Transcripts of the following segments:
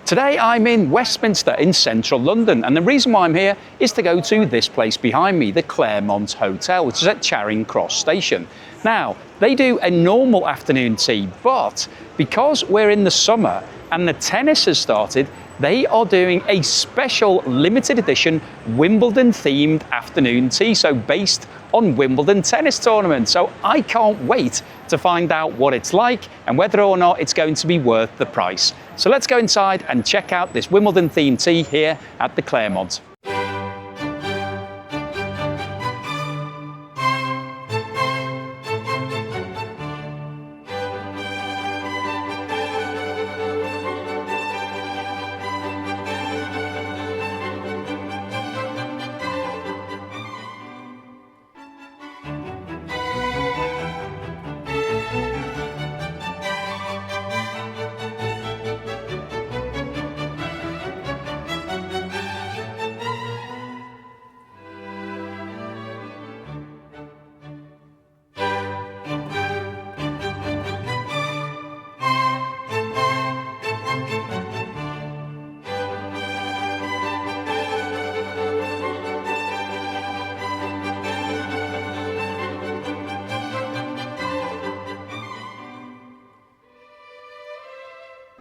Today I'm in Westminster in central London, and the reason why I'm here is to go to this place behind me, the Clermont Hotel, which is at Charing Cross Station. Now, they do a normal afternoon tea, but because we're in the summer and the tennis has started, they are doing a special limited edition Wimbledon themed afternoon tea, so based on Wimbledon tennis tournament. So I can't wait to find out what it's like and whether or not it's going to be worth the price. So let's go inside and check out this Wimbledon themed tea here at the Clermont.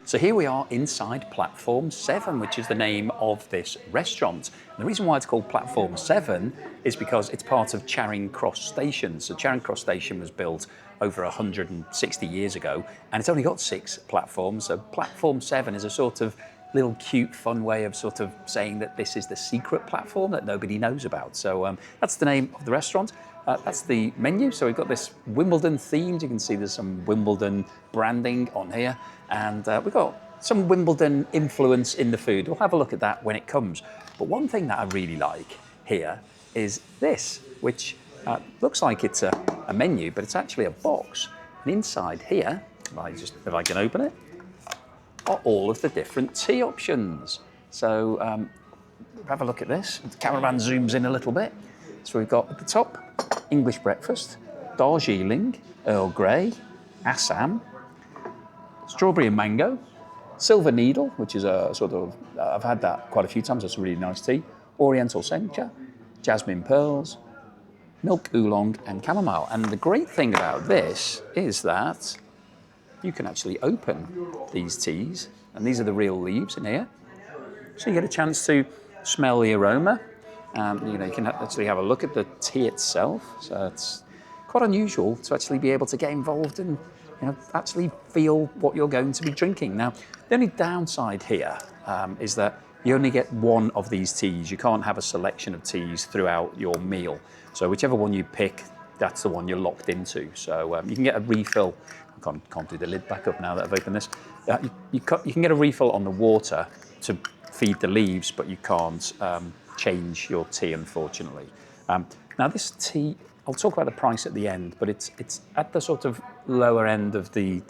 So here we are inside Platform 7, which is the name of this restaurant. And the reason why it's called Platform 7 is because it's part of Charing Cross Station. So Charing Cross Station was built over 160 years ago, and it's only got 6 platforms. So Platform 7 is a sort of little cute, fun way of sort of saying that this is the secret platform that nobody knows about. So that's the name of the restaurant. That's the menu. So we've got this Wimbledon themed. You can see there's some Wimbledon branding on here. And we've got some Wimbledon influence in the food. We'll have a look at that when it comes. But one thing that I really like here is this, which looks like it's a menu, but it's actually a box. And inside here, if I can open it, are all of the different tea options. So have a look at this. The cameraman zooms in a little bit. So we've got at the top, English breakfast, Darjeeling, Earl Grey, Assam, strawberry and mango, silver needle, which is a sort of, I've had that quite a few times, that's a really nice tea, oriental sencha, jasmine pearls, milk oolong and chamomile. And the great thing about this is that you can actually open these teas, and these are the real leaves in here. So you get a chance to smell the aroma. You can actually have a look at the tea itself. So it's quite unusual to actually be able to get involved and actually feel what you're going to be drinking. Now, the only downside here is that you only get one of these teas. You can't have a selection of teas throughout your meal. So whichever one you pick, that's the one you're locked into. So you can get a refill. I can't do the lid back up now that I've opened this. You can get a refill on the water to feed the leaves, but you can't change your tea, unfortunately. Now this tea, I'll talk about the price at the end, but it's at the sort of lower end of the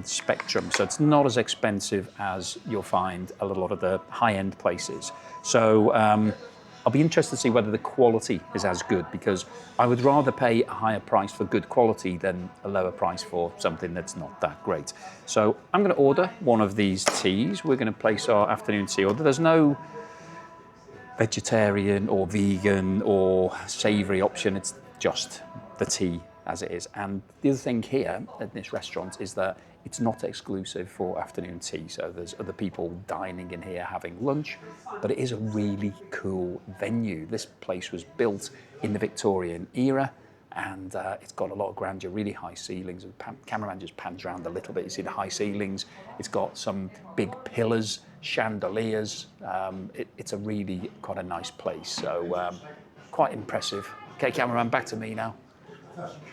spectrum, so it's not as expensive as you'll find a lot of the high-end places. So I'll be interested to see whether the quality is as good, because I would rather pay a higher price for good quality than a lower price for something that's not that great. So I'm going to order one of these teas. We're going to place our afternoon tea order. There's no vegetarian or vegan or savoury option. It's just the tea as it is. And the other thing here at this restaurant is that it's not exclusive for afternoon tea. So there's other people dining in here having lunch, but it is a really cool venue. This place was built in the Victorian era, and it's got a lot of grandeur, really high ceilings. The cameraman just pans around a little bit. You see the high ceilings. It's got some big pillars, chandeliers. It's a really quite a nice place. So quite impressive. Okay, cameraman, back to me now.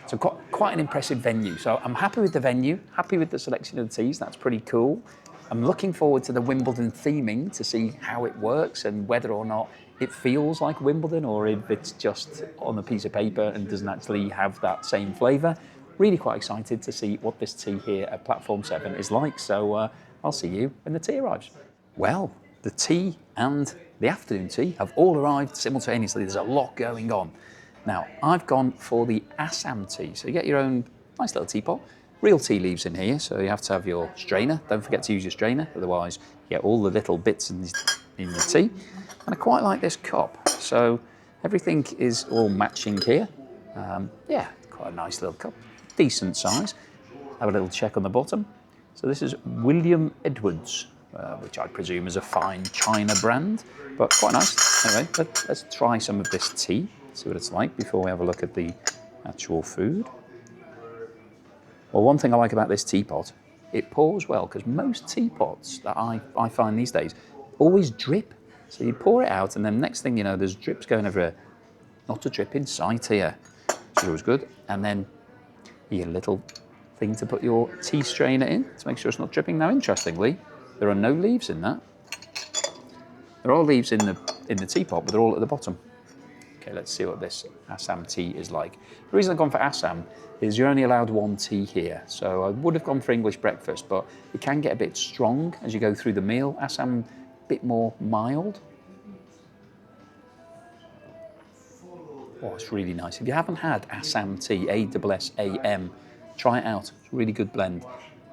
So quite an impressive venue. So I'm happy with the venue, happy with the selection of the teas. That's pretty cool. I'm looking forward to the Wimbledon theming to see how it works and whether or not it feels like Wimbledon or if it's just on a piece of paper and doesn't actually have that same flavour. Really quite excited to see what this tea here at Platform 7 is like. So I'll see you when the tea arrives. Well, the tea and the afternoon tea have all arrived simultaneously. There's a lot going on. Now, I've gone for the Assam tea. So you get your own nice little teapot, real tea leaves in here, so you have to have your strainer. Don't forget to use your strainer, otherwise you get all the little bits in the tea. And I quite like this cup. So everything is all matching here. Yeah, quite a nice little cup, decent size. Have a little check on the bottom. So this is William Edwards, which I presume is a fine China brand, but quite nice. Anyway, let's try some of this tea, see what it's like before we have a look at the actual food. Well, one thing I like about this teapot, it pours well, because most teapots that I find these days always drip. So you pour it out, and then next thing you know, there's drips going everywhere. Not a drip in sight here, which is always good. And then you get a little thing to put your tea strainer in to make sure it's not dripping. Now, interestingly, there are no leaves in that. There are leaves in the teapot, but they're all at the bottom. Okay, let's see what this Assam tea is like. The reason I've gone for Assam is you're only allowed one tea here. So I would have gone for English breakfast, but it can get a bit strong as you go through the meal. Assam, a bit more mild. Oh, it's really nice. If you haven't had Assam tea, ASSAM, try it out. It's a really good blend.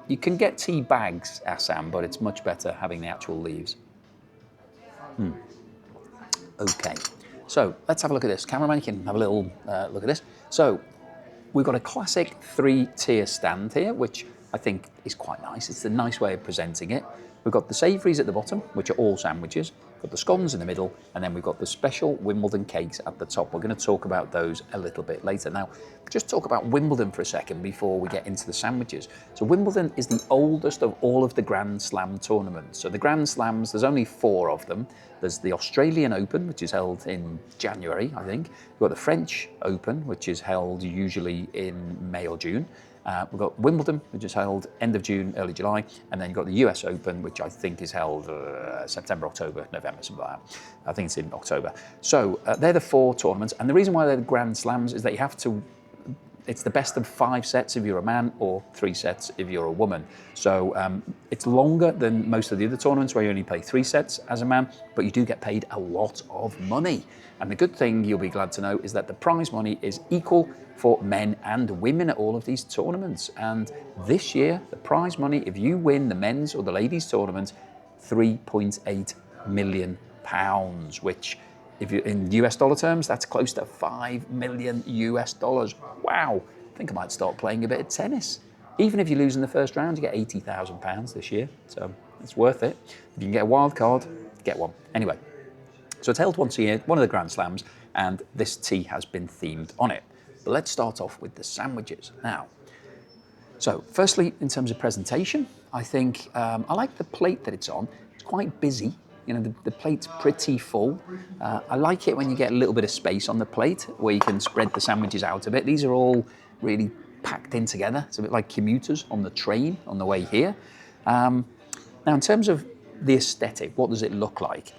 You can get tea bags, Assam, but it's much better having the actual leaves. Okay, so let's have a look at this. Cameraman, you can have a little look at this. So we've got a classic 3-tier stand here, which I think is quite nice. It's a nice way of presenting it. We've got the savouries at the bottom, which are all sandwiches. We've got the scones in the middle, and then we've got the special Wimbledon cakes at the top. We're going to talk about those a little bit later. Now, just talk about Wimbledon for a second before we get into the sandwiches. So Wimbledon is the oldest of all of the Grand Slam tournaments. So the Grand Slams, there's only 4 of them. There's the Australian Open, which is held in January, I think. We've got the French Open, which is held usually in May or June. We've got Wimbledon, which is held end of June, early July, and then you've got the US Open, which I think is held September, October, November, something like that. I think it's in October. So they're the 4 tournaments, and the reason why they're the Grand Slams is that you have to, it's the best of 5 sets if you're a man, or 3 sets if you're a woman. So it's longer than most of the other tournaments where you only play 3 sets as a man, but you do get paid a lot of money. And the good thing, you'll be glad to know, is that the prize money is equal for men and women at all of these tournaments. And this year, the prize money, if you win the men's or the ladies' tournament, £3.8 million, which, if you're in US dollar terms, that's close to $5 million US. Wow, I think I might start playing a bit of tennis. Even if you lose in the first round, you get £80,000 this year. So it's worth it. If you can get a wild card, get one. Anyway. So it's held once a year, one of the Grand Slams, and this tea has been themed on it. But let's start off with the sandwiches now. So firstly, in terms of presentation, I think I like the plate that it's on. It's quite busy. You know, the plate's pretty full. I like it when you get a little bit of space on the plate where you can spread the sandwiches out a bit. These are all really packed in together. It's a bit like commuters on the train on the way here. Now, in terms of the aesthetic, what does it look like?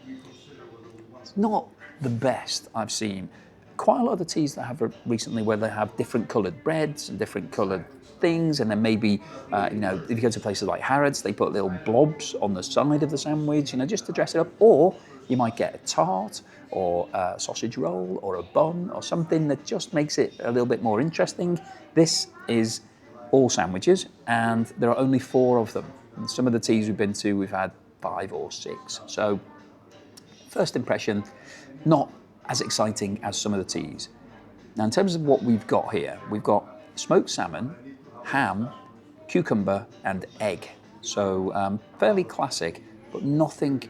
Not the best I've seen. Quite a lot of the teas that I have recently where they have different coloured breads and different coloured things, and then maybe, you know, if you go to places like Harrods, they put little blobs on the side of the sandwich, you know, just to dress it up. Or you might get a tart or a sausage roll or a bun or something that just makes it a little bit more interesting. This is all sandwiches, and there are only 4 of them. And some of the teas we've been to, we've had 5 or 6. So first impression, not as exciting as some of the teas. Now, in terms of what we've got here, we've got smoked salmon, ham, cucumber, and egg. So fairly classic, but nothing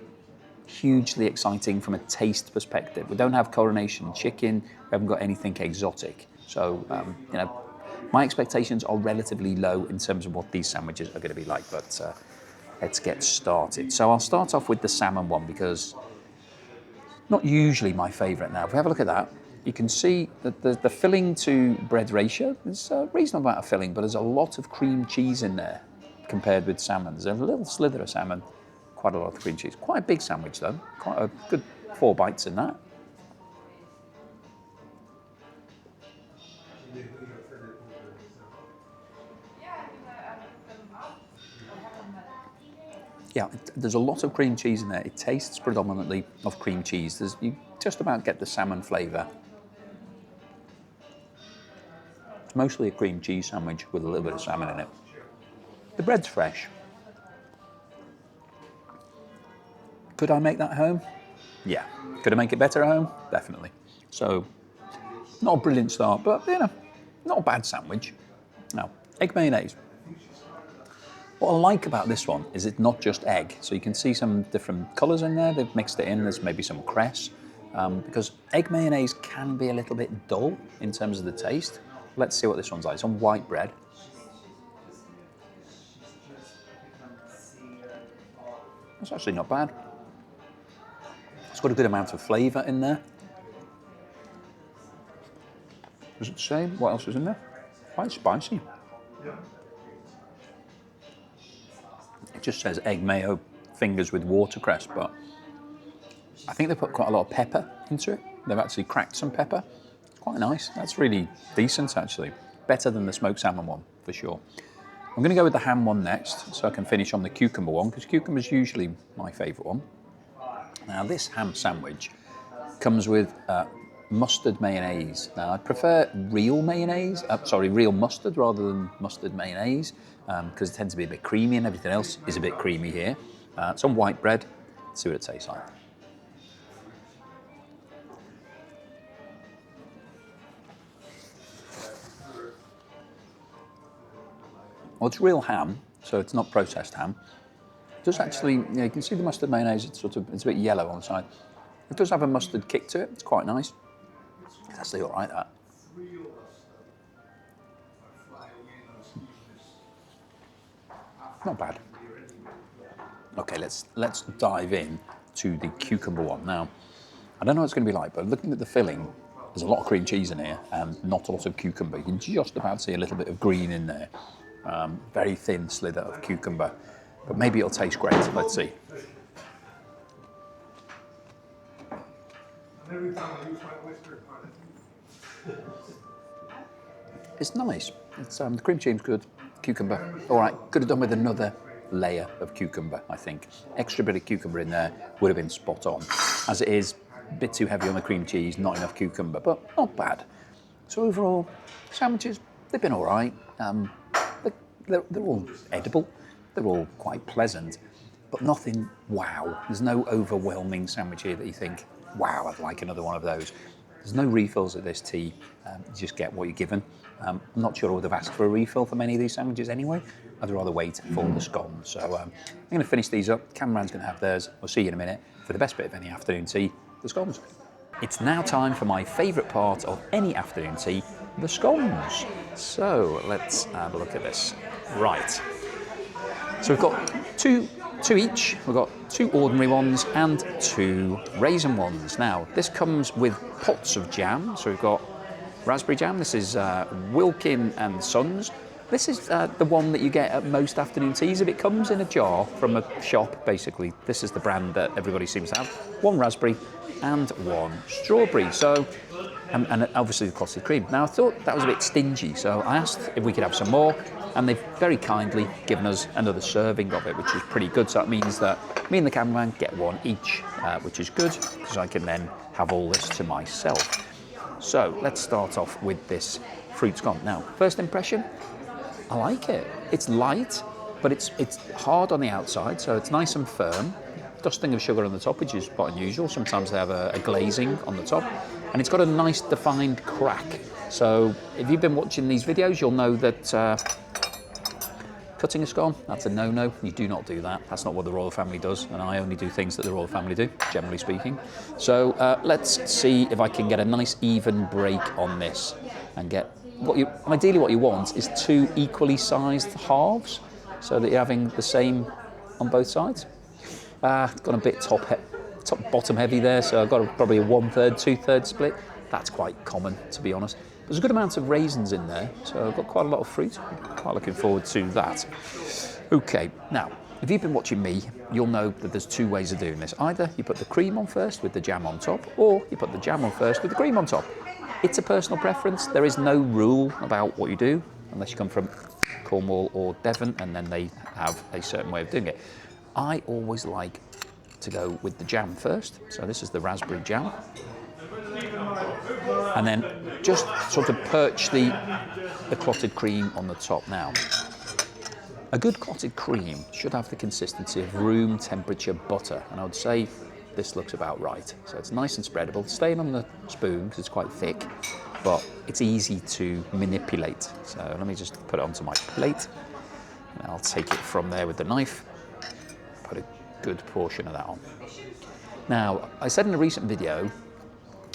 hugely exciting from a taste perspective. We don't have coronation chicken. We haven't got anything exotic. So, you know, my expectations are relatively low in terms of what these sandwiches are going to be like. But let's get started. So I'll start off with the salmon one because not usually my favourite now. If we have a look at that, you can see that the filling to bread ratio is a reasonable amount of filling, but there's a lot of cream cheese in there compared with salmon. There's a little slither of salmon, quite a lot of cream cheese. Quite a big sandwich though, quite a good 4 bites in that. Yeah, there's a lot of cream cheese in there. It tastes predominantly of cream cheese. You just about get the salmon flavour. It's mostly a cream cheese sandwich with a little bit of salmon in it. The bread's fresh. Could I make that at home? Yeah. Could I make it better at home? Definitely. So, not a brilliant start, but you know, not a bad sandwich. Now, egg mayonnaise. What I like about this one is it's not just egg. So you can see some different colours in there. They've mixed it in. There's maybe some cress. Because egg mayonnaise can be a little bit dull in terms of the taste. Let's see what this one's like. It's on white bread. That's actually not bad. It's got a good amount of flavour in there. Does it say what else is in there? Quite spicy. It just says egg mayo fingers with watercress, but I think they put quite a lot of pepper into it. They've actually cracked some pepper. It's quite nice. That's really decent, actually. Better than the smoked salmon one, for sure. I'm going to go with the ham one next, so I can finish on the cucumber one, because cucumber's usually my favourite one. Now, this ham sandwich comes with mustard mayonnaise. Now, I prefer real mayonnaise, real mustard rather than mustard mayonnaise, because it tends to be a bit creamy and everything else is a bit creamy here. It's on white bread. Let's see what it tastes like. Well, it's real ham, so it's not processed ham. It does actually, you can see the mustard mayonnaise, it's a bit yellow on the side. It does have a mustard kick to it, it's quite nice. It's actually all right, that. Not bad. Okay, let's dive in to the cucumber one. Now, I don't know what it's going to be like, but looking at the filling, there's a lot of cream cheese in here and not a lot of cucumber. You can just about see a little bit of green in there. Very thin slither of cucumber, but maybe it'll taste great. Let's see. It's nice. It's the cream cheese good. Cucumber, all right. Could have done with another layer of cucumber, I think. Extra bit of cucumber in there would have been spot on. As it is, a bit too heavy on the cream cheese, not enough cucumber, but not bad. So overall, sandwiches, they've been all right. They're all edible. They're all quite pleasant, but nothing wow. There's no overwhelming sandwich here that you think, wow, I'd like another one of those. There's no refills at this tea. You just get what you're given. I'm not sure I would have asked for a refill for many of these sandwiches anyway. I'd rather wait for the scones. So I'm going to finish these up. Cameraman's going to have theirs. We'll see you in a minute for the best bit of any afternoon tea, the scones. It's now time for my favourite part of any afternoon tea, the scones. So let's have a look at this. Right. So we've got two each. We've got 2 ordinary ones and 2 raisin ones. Now, this comes with pots of jam. So we've got raspberry jam. This is Wilkin and Sons. This is the one that you get at most afternoon teas if it comes in a jar from a shop, basically. This is the brand that everybody seems to have. 1 raspberry and 1 strawberry. So, and obviously the clotted cream. Now, I thought that was a bit stingy, so I asked if we could have some more, and they've very kindly given us another serving of it, which is pretty good. So that means that me and the cameraman get 1 each, which is good, because I can then have all this to myself. So let's start off with this fruit scone. Now, first impression, I like it. It's light, but it's hard on the outside, so it's nice and firm. Dusting of sugar on the top, which is quite unusual. Sometimes they have a glazing on the top, and it's got a nice defined crack. So if you've been watching these videos, you'll know that cutting a scone, that's a no-no. You do not do that. That's not what the royal family does, and I only do things that the royal family do, generally speaking. So let's see if I can get a nice even break on this and get ideally what you want is 2 equally sized halves, so that you're having the same on both sides. It's got a bit bottom heavy there, so I've got probably a 1/3, 2/3 split. That's quite common, to be honest. There's a good amount of raisins in there, so I've got quite a lot of fruit. Quite looking forward to that. Okay, now, if you've been watching me, you'll know that there's 2 ways of doing this. Either you put the cream on first with the jam on top, or you put the jam on first with the cream on top. It's a personal preference. There is no rule about what you do, unless you come from Cornwall or Devon, and then they have a certain way of doing it. I always like to go with the jam first. So this is the raspberry jam. And then just sort of perch the clotted cream on the top now. A good clotted cream should have the consistency of room temperature butter, and I would say this looks about right. So it's nice and spreadable, staying on the spoon because it's quite thick, but it's easy to manipulate. So let me just put it onto my plate, and I'll take it from there with the knife, put a good portion of that on. Now, I said in a recent video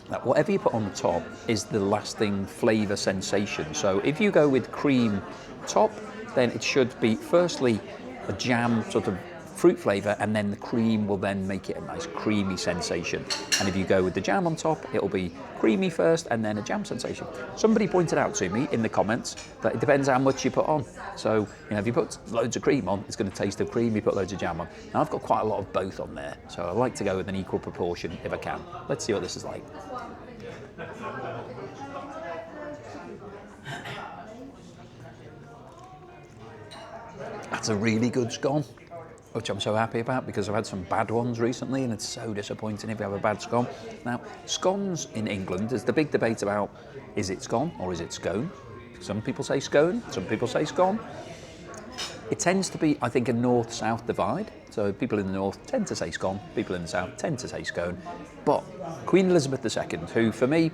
that whatever you put on the top is the lasting flavour sensation. So if you go with cream top, then it should be firstly a jam sort of fruit flavour, and then the cream will then make it a nice creamy sensation. And if you go with the jam on top, it'll be creamy first and then a jam sensation. Somebody pointed out to me in the comments that it depends how much you put on. So, if you put loads of cream on, it's going to taste of cream. You put loads of jam on. Now, I've got quite a lot of both on there, so I like to go with an equal proportion if I can. Let's see what this is like. That's a really good scone, which I'm so happy about because I've had some bad ones recently, and it's so disappointing if you have a bad scone. Now, scones in England, there's the big debate about, is it scone or is it scone? Some people say scone, some people say scone. It tends to be, I think, a north-south divide. So people in the north tend to say scone, people in the south tend to say scone. But Queen Elizabeth II, who for me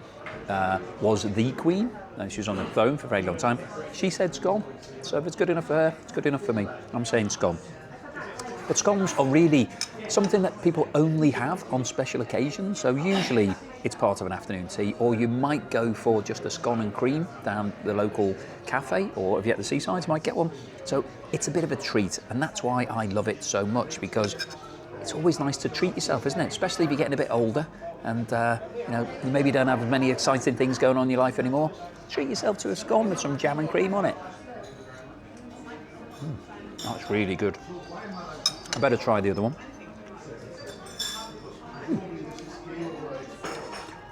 was the Queen, and she was on the throne for a very long time, she said scone. So if it's good enough for her, it's good enough for me. I'm saying scone. But scones are really something that people only have on special occasions. So usually it's part of an afternoon tea, or you might go for just a scone and cream down the local cafe, or if you're at the seaside, you might get one. So it's a bit of a treat, and that's why I love it so much, because it's always nice to treat yourself, isn't it? Especially if you're getting a bit older and you maybe don't have as many exciting things going on in your life anymore. Treat yourself to a scone with some jam and cream on it. That's really good. I better try the other one.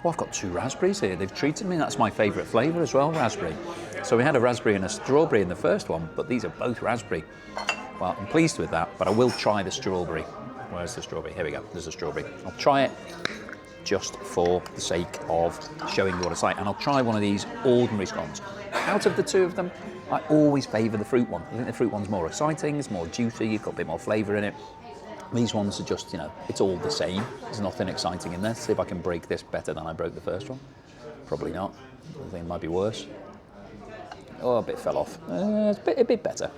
Well, I've got 2 raspberries here. They've treated me. That's my favourite flavour as well, raspberry. So we had a raspberry and a strawberry in the first one, but these are both raspberry. Well, I'm pleased with that, but I will try the strawberry. Where's the strawberry? Here we go. There's a strawberry. I'll try it just for the sake of showing you what it's like, and I'll try one of these ordinary scones. Out of the 2 of them, I always favour the fruit one. I think the fruit one's more exciting, it's more juicy, you've got a bit more flavour in it. These ones are just, it's all the same. There's nothing exciting in there. See if I can break this better than I broke the first one. Probably not. I think it might be worse. Oh, a bit fell off. It's a bit better,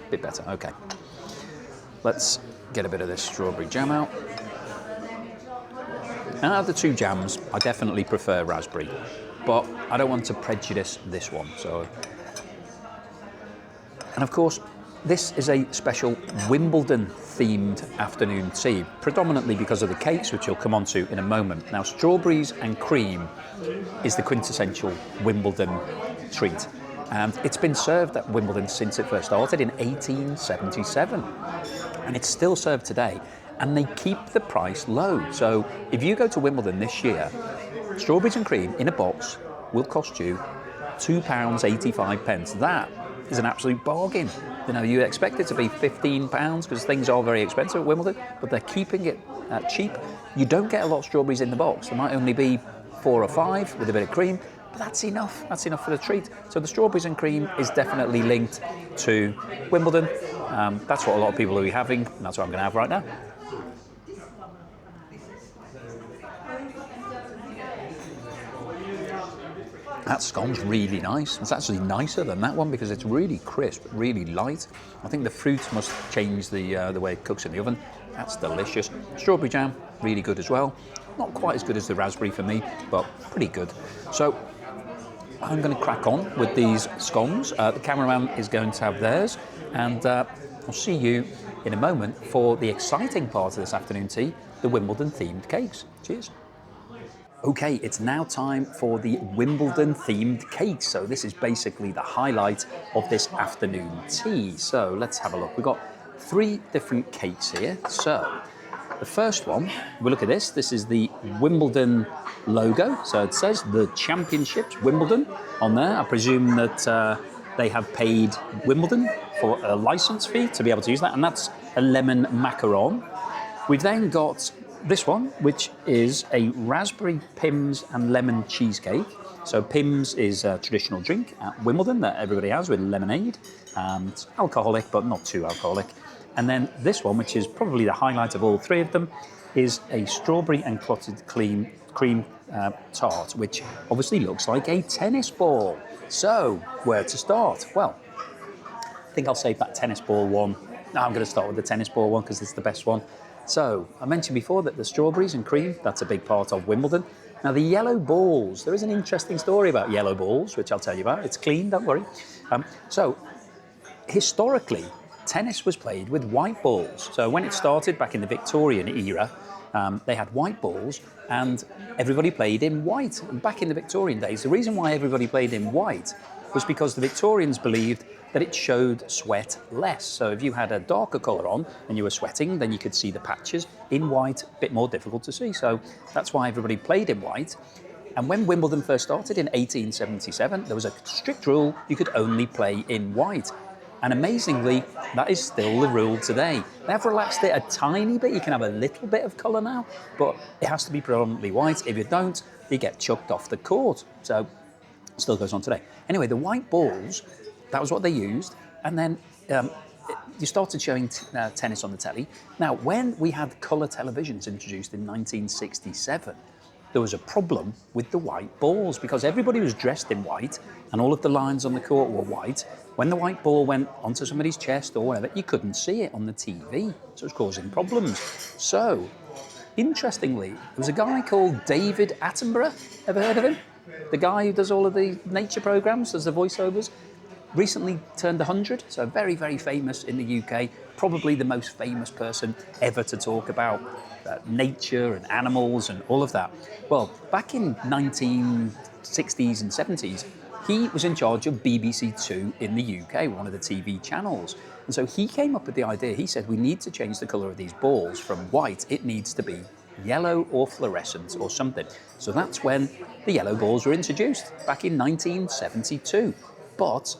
okay. Let's get a bit of this strawberry jam out. And out of the 2 jams, I definitely prefer raspberry, but I don't want to prejudice this one. And of course, this is a special Wimbledon-themed afternoon tea, predominantly because of the cakes, which you'll come on to in a moment. Now, strawberries and cream is the quintessential Wimbledon treat. And it's been served at Wimbledon since it first started in 1877. And it's still served today. And they keep the price low. So if you go to Wimbledon this year, strawberries and cream in a box will cost you £2.85. That is an absolute bargain. You expect it to be £15 because things are very expensive at Wimbledon, but they're keeping it cheap. You don't get a lot of strawberries in the box. There might only be 4 or 5 with a bit of cream, but that's enough. That's enough for the treat. So the strawberries and cream is definitely linked to Wimbledon. That's what a lot of people will be having, and that's what I'm going to have right now. That scone's really nice. It's actually nicer than that one because it's really crisp, really light. I think the fruit must change the way it cooks in the oven. That's delicious. Strawberry jam, really good as well. Not quite as good as the raspberry for me, but pretty good. So I'm going to crack on with these scones. The cameraman is going to have theirs, and I'll see you in a moment for the exciting part of this afternoon tea, the Wimbledon-themed cakes. Cheers. Okay, it's now time for the Wimbledon-themed cakes. So this is basically the highlight of this afternoon tea. So let's have a look. We've got 3 different cakes here. So the first one, we look at this. This is the Wimbledon logo. So it says the Championships Wimbledon on there. I presume that they have paid Wimbledon for a license fee to be able to use that. And that's a lemon macaron. We've then got this one, which is a raspberry Pimm's and lemon cheesecake. So Pimm's is a traditional drink at Wimbledon that everybody has with lemonade. It's alcoholic, but not too alcoholic. And then this one, which is probably the highlight of all three of them, is a strawberry and clotted cream tart, which obviously looks like a tennis ball. So, where to start? Well, I think I'll save that tennis ball one. No, I'm going to start with the tennis ball one because it's the best one. So, I mentioned before that the strawberries and cream, that's a big part of Wimbledon. Now, the yellow balls, there is an interesting story about yellow balls, which I'll tell you about. It's clean, don't worry. So, historically, tennis was played with white balls. So, when it started back in the Victorian era, they had white balls and everybody played in white. And back in the Victorian days, the reason why everybody played in white was because the Victorians believed that it showed sweat less. So if you had a darker colour on and you were sweating, then you could see the patches. In white, a bit more difficult to see. So that's why everybody played in white. And when Wimbledon first started in 1877, there was a strict rule you could only play in white. And amazingly, that is still the rule today. They have relaxed it a tiny bit. You can have a little bit of colour now, but it has to be predominantly white. If you don't, you get chucked off the court. So it still goes on today. Anyway, the white balls, that was what they used. And then you started showing tennis on the telly. Now, when we had colour televisions introduced in 1967, there was a problem with the white balls because everybody was dressed in white and all of the lines on the court were white. When the white ball went onto somebody's chest or whatever, you couldn't see it on the TV, so it was causing problems. So, interestingly, there was a guy called David Attenborough. Ever heard of him? The guy who does all of the nature programmes, does the voiceovers. Recently turned 100, so very, very famous in the UK. Probably the most famous person ever to talk about nature and animals and all of that. Well, back in 1960s and 70s, he was in charge of BBC Two in the UK, one of the TV channels. And so he came up with the idea. He said, we need to change the colour of these balls from white. It needs to be yellow or fluorescent or something. So that's when the yellow balls were introduced back in 1972. But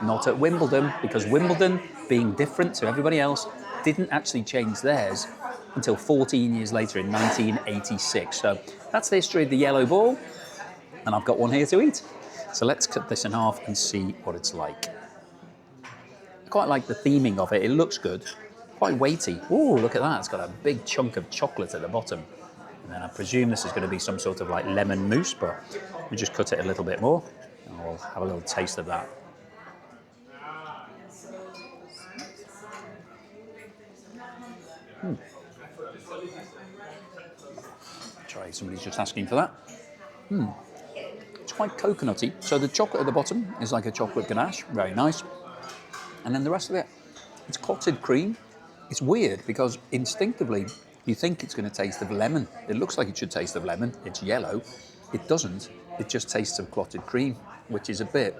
not at Wimbledon, because Wimbledon, being different to everybody else, didn't actually change theirs until 14 years later in 1986. So that's the history of the yellow ball, and I've got one here to eat. So let's cut this in half and see what it's like. I quite like the theming of it. It looks good, quite weighty. Ooh, look at that. It's got a big chunk of chocolate at the bottom. And then I presume this is going to be some sort of like lemon mousse, but we just cut it a little bit more and we'll have a little taste of that. Sorry, somebody's just asking for that. It's quite coconutty. So the chocolate at the bottom is like a chocolate ganache, very nice. And then the rest of it, it's clotted cream. It's weird because instinctively you think it's going to taste of lemon. It looks like it should taste of lemon. It's yellow. It doesn't. It just tastes of clotted cream, which is a bit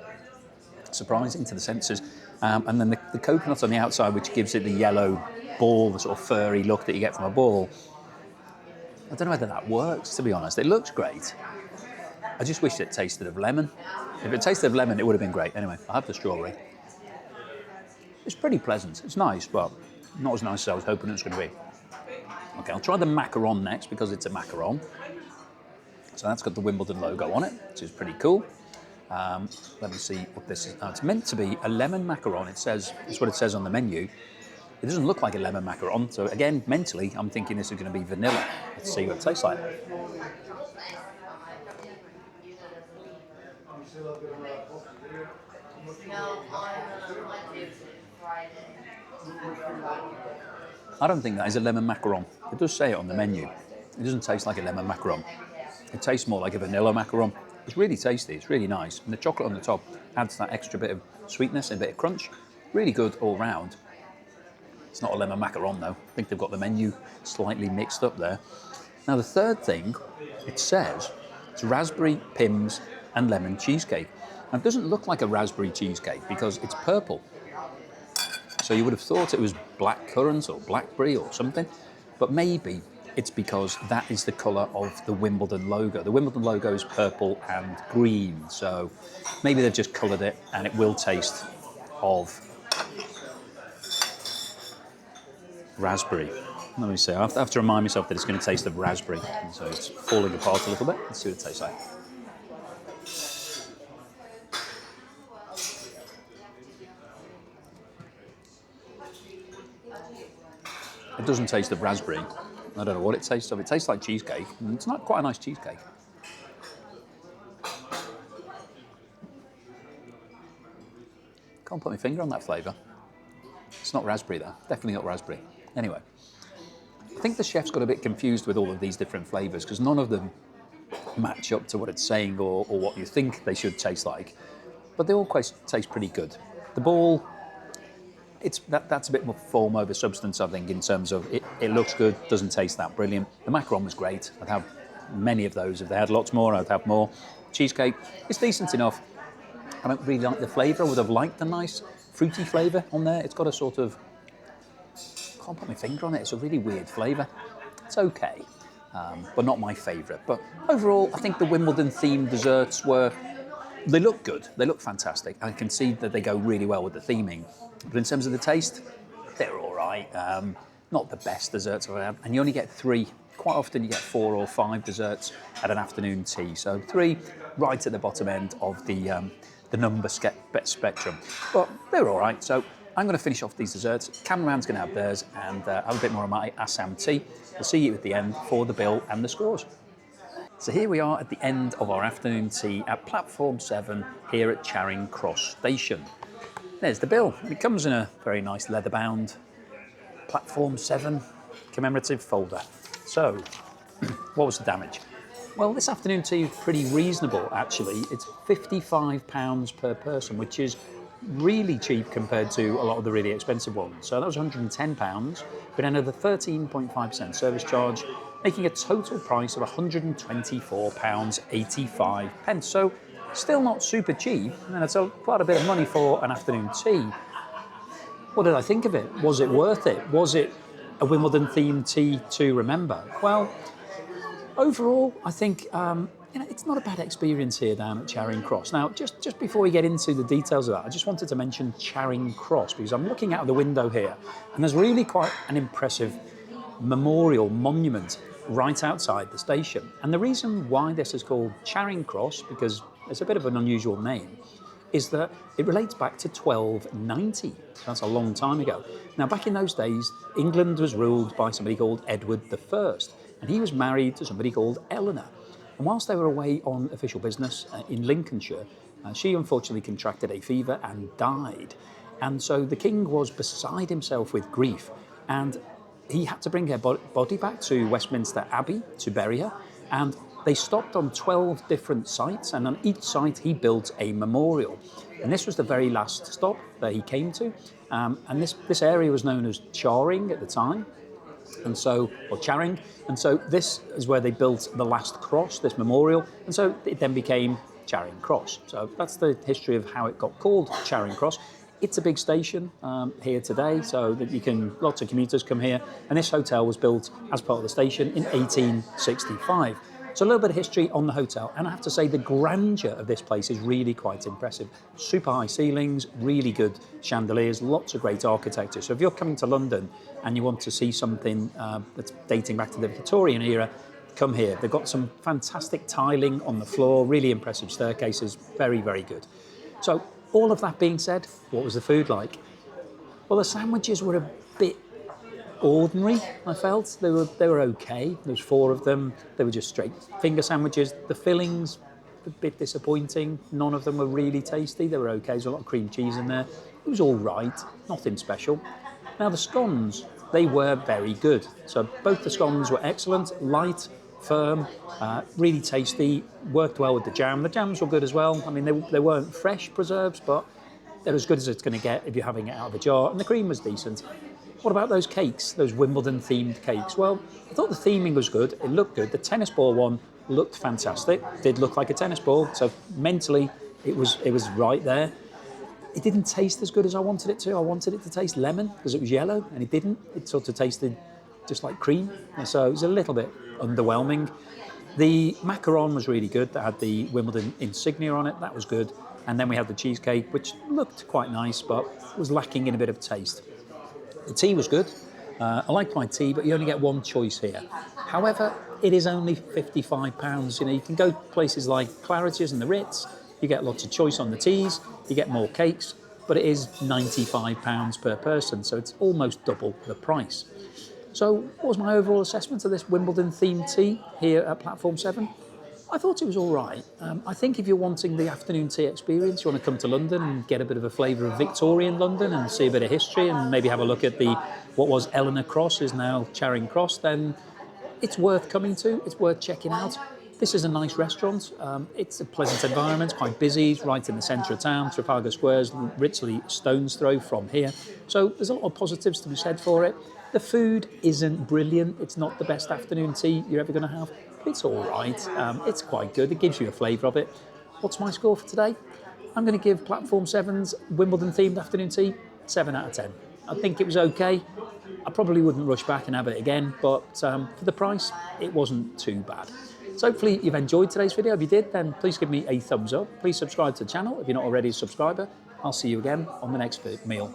surprising to the senses. And then the coconut on the outside, which gives it the yellow ball, the sort of furry look that you get from a ball. I don't know whether that works, to be honest. It looks great. I just wish it tasted of lemon. If it tasted of lemon, it would have been great. Anyway, I'll have the strawberry. It's pretty pleasant. It's nice, but not as nice as I was hoping it was going to be. Okay, I'll try the macaron next because it's a macaron. So that's got the Wimbledon logo on it, which is pretty cool. Let me see what this is. It's meant to be a lemon macaron. It says, it's what it says on the menu. It doesn't look like a lemon macaron, so again, mentally, I'm thinking this is going to be vanilla. Let's see what it tastes like. I don't think that is a lemon macaron. It does say it on the menu. It doesn't taste like a lemon macaron. It tastes more like a vanilla macaron. It's really tasty, it's really nice. And the chocolate on the top adds that extra bit of sweetness and a bit of crunch. Really good all round. It's not a lemon macaron though. I think they've got the menu slightly mixed up there. Now the third thing, it says it's raspberry, Pimm's and lemon cheesecake. Now it doesn't look like a raspberry cheesecake because it's purple. So you would have thought it was blackcurrant or blackberry or something, but maybe it's because that is the colour of the Wimbledon logo. The Wimbledon logo is purple and green, so maybe they've just coloured it and it will taste of raspberry. Let me see. I have to remind myself that it's going to taste of raspberry, and so it's falling apart a little bit. Let's see what it tastes like. It doesn't taste of raspberry. I don't know what it tastes of. It tastes like cheesecake. And it's not quite a nice cheesecake. Can't put my finger on that flavour. It's not raspberry though. Definitely not raspberry. Anyway, I think the chef's got a bit confused with all of these different flavours because none of them match up to what it's saying or what you think they should taste like. But they all taste pretty good. The ball, that's a bit more form over substance, I think, in terms of it looks good, doesn't taste that brilliant. The macaron was great. I'd have many of those. If they had lots more, I'd have more. Cheesecake, it's decent enough. I don't really like the flavour. I would have liked the nice fruity flavour on there. It's got a sort of, can't put my finger on it, it's a really weird flavour. It's okay, but not my favourite. But overall, I think the Wimbledon themed desserts they look good, they look fantastic. I can see that they go really well with the theming. But in terms of the taste, they're all right. Not the best desserts I've had. And you only get 3. Quite often you get 4 or 5 desserts at an afternoon tea. So 3 right at the bottom end of the number spectrum. But they're all right. So I'm going to finish off these desserts. Cameraman's going to have theirs and have a bit more of my Assam tea. We'll see you at the end for the bill and the scores. So here we are at the end of our afternoon tea at Platform 7 here at Charing Cross Station. There's the bill. It comes in a very nice leather-bound Platform 7 commemorative folder. So, what was the damage? Well, this afternoon tea is pretty reasonable, actually. It's £55 per person, which is really cheap compared to a lot of the really expensive ones. So that was £110, but another 13.5% service charge, making a total price of £124.85. So still not super cheap, and it's quite a bit of money for an afternoon tea. What did I think of it? Was it worth it? Was it a Wimbledon-themed tea to remember? Well, overall, I think it's not a bad experience here down at Charing Cross. Now, just before we get into the details of that, I just wanted to mention Charing Cross because I'm looking out of the window here, and there's really quite an impressive memorial monument right outside the station. And the reason why this is called Charing Cross, because it's a bit of an unusual name, is that it relates back to 1290. That's a long time ago. Now, back in those days, England was ruled by somebody called Edward I, and he was married to somebody called Eleanor. And whilst they were away on official business in Lincolnshire, she unfortunately contracted a fever and died. And so the king was beside himself with grief, and he had to bring her body back to Westminster Abbey to bury her. And they stopped on 12 different sites, and on each site he built a memorial. And this was the very last stop that he came to. And this area was known as Charing at the time, or Charing. And so this is where they built the last cross, this memorial. And so it then became Charing Cross. So that's the history of how it got called Charing Cross. It's a big station here today, so that lots of commuters come here. And this hotel was built as part of the station in 1865. So a little bit of history on the hotel, and I have to say the grandeur of this place is really quite impressive. Super high ceilings, really good chandeliers, lots of great architecture. So if you're coming to London and you want to see something that's dating back to the Victorian era, come here. They've got some fantastic tiling on the floor, really impressive staircases, very, very good. So all of that being said, what was the food like? Well, the sandwiches were a bit ordinary, I felt. They were okay. There was 4 of them. They were just straight finger sandwiches. The fillings, a bit disappointing. None of them were really tasty. They were okay. There's a lot of cream cheese in there. It was all right, nothing special. Now the scones, they were very good. So both the scones were excellent, light, firm, really tasty, worked well with the jam. The jams were good as well. I mean, they weren't fresh preserves, but they're as good as it's going to get if you're having it out of a jar. And the cream was decent. What about those cakes, those Wimbledon-themed cakes? Well, I thought the theming was good. It looked good. The tennis ball one looked fantastic. It did look like a tennis ball, so mentally it was right there. It didn't taste as good as I wanted it to. I wanted it to taste lemon because it was yellow, and it didn't. It sort of tasted just like cream, and so it was a little bit underwhelming. The macaron was really good. That had the Wimbledon insignia on it. That was good. And then we had the cheesecake, which looked quite nice, but was lacking in a bit of taste. The tea was good. I like my tea, but you only get one choice here. However, it is only £55. You know, you can go places like Claridge's and the Ritz. You get lots of choice on the teas. You get more cakes, but it is £95 per person, so it's almost double the price. So, what was my overall assessment of this Wimbledon themed tea here at Platform 7? I thought it was all right. I think if you're wanting the afternoon tea experience, you want to come to London and get a bit of a flavour of Victorian London and see a bit of history and maybe have a look at what was Eleanor Cross is now Charing Cross, then it's worth coming to. It's worth checking out. This is a nice restaurant. It's a pleasant environment, quite busy, it's right in the centre of town. Trafalgar Square's literally a stone's throw from here. So there's a lot of positives to be said for it. The food isn't brilliant. It's not the best afternoon tea you're ever going to have. It's all right. It's quite good. It gives you a flavour of it. What's my score for today? I'm going to give Platform 7's Wimbledon-themed afternoon tea 7 out of 10. I think it was okay. I probably wouldn't rush back and have it again, but for the price, it wasn't too bad. So hopefully you've enjoyed today's video. If you did, then please give me a thumbs up. Please subscribe to the channel if you're not already a subscriber. I'll see you again on the next meal.